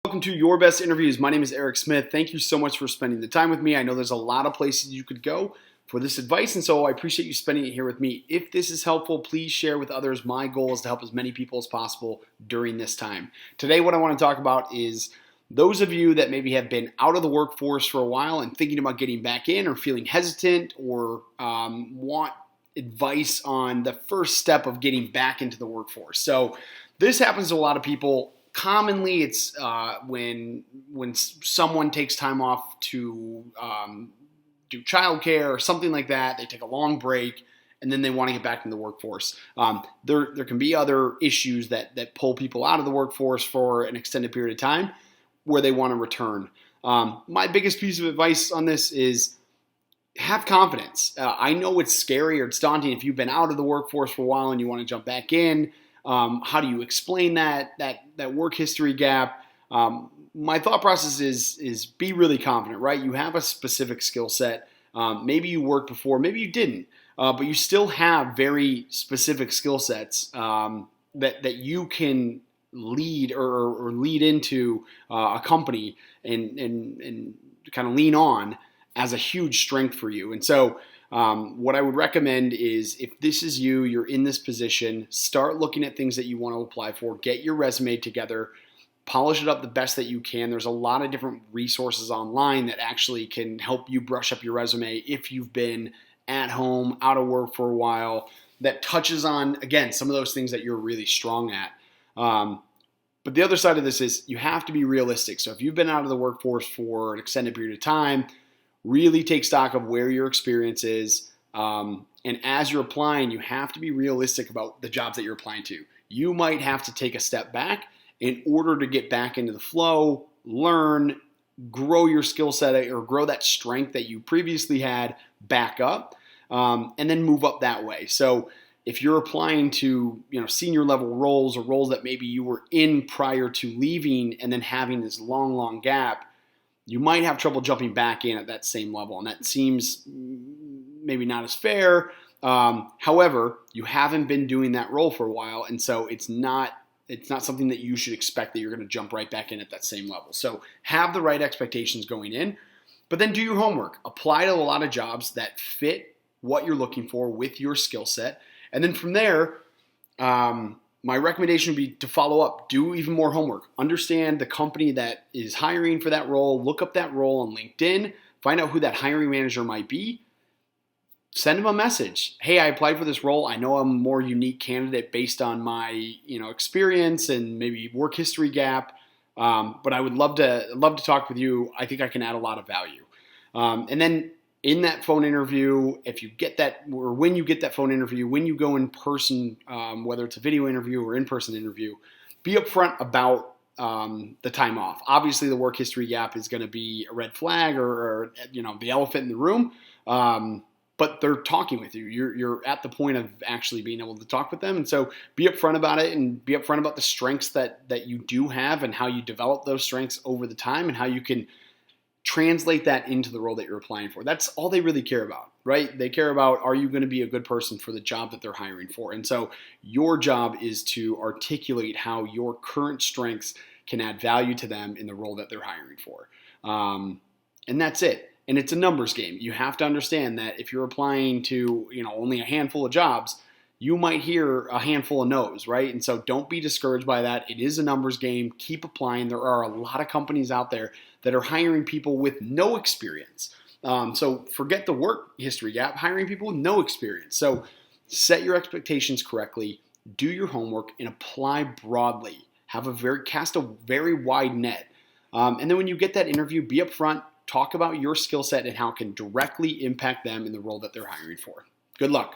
Welcome to Your Best Interviews. My name is Eric Smith. Thank you so much for spending the time with me. I know there's a lot of places you could go for this advice, and so I appreciate you spending it here with me. If this is helpful, please share with others. My goal is to help as many people as possible during this time. Today, what I want to talk about is those of you that maybe have been out of the workforce for a while and thinking about getting back in, or feeling hesitant, or want advice on the first step of getting back into the workforce. So this happens to a lot of people. Commonly, it's when someone takes time off to do childcare or something like that. They take a long break and then they want to get back into the workforce. There can be other issues that pull people out of the workforce for an extended period of time where they want to return. My biggest piece of advice on this is have confidence. I know it's scary or it's daunting if you've been out of the workforce for a while and you want to jump back in. How do you explain that work history gap? My thought process is be really confident, right? You have a specific skill set. Maybe you worked before, maybe you didn't, but you still have very specific skill sets that you can lead or lead into a company and kind of lean on as a huge strength for you. And so what I would recommend is if this is you, you're in this position, start looking at things that you want to apply for, get your resume together, polish it up the best that you can. There's a lot of different resources online that actually can help you brush up your resume if you've been at home, out of work for a while, that touches on, again, some of those things that you're really strong at. But the other side of this is you have to be realistic. So if you've been out of the workforce for an extended period of time, really take stock of where your experience is. And as you're applying, you have to be realistic about the jobs that you're applying to. You might have to take a step back in order to get back into the flow, learn, grow your skill set or grow that strength that you previously had back up, and then move up that way. So if you're applying to senior level roles or roles that maybe you were in prior to leaving and then having this long gap, you might have trouble jumping back in at that same level, and that seems maybe not as fair. However, you haven't been doing that role for a while, and so it's not something that you should expect that you're going to jump right back in at that same level. So have the right expectations going in, but then do your homework. Apply to a lot of jobs that fit what you're looking for with your skill set, and then from there, my recommendation would be to follow up, do even more homework, understand the company that is hiring for that role, look up that role on LinkedIn, find out who that hiring manager might be, send them a message. Hey, I applied for this role. I know I'm a more unique candidate based on my experience and maybe work history gap, but I would love to talk with you. I think I can add a lot of value. And then in that phone interview, if you get that, or when you get that phone interview, when you go in person, whether it's a video interview or in-person interview, be upfront about the time off. Obviously, the work history gap is going to be a red flag or the elephant in the room, but they're talking with you. You're at the point of actually being able to talk with them, and so be upfront about it and be upfront about the strengths that you do have and how you develop those strengths over the time and how you can translate that into the role that you're applying for. That's all they really care about, right? They care about, are you going to be a good person for the job that they're hiring for? And so your job is to articulate how your current strengths can add value to them in the role that they're hiring for. And that's it. And it's a numbers game. You have to understand that if you're applying to, only a handful of jobs, you might hear a handful of no's, right? And so don't be discouraged by that. It is a numbers game. Keep applying. There are a lot of companies out there that are hiring people with no experience. So forget the work history gap, hiring people with no experience. So set your expectations correctly, do your homework, and apply broadly. Cast a very wide net. And then when you get that interview, be upfront, talk about your skill set and how it can directly impact them in the role that they're hiring for. Good luck.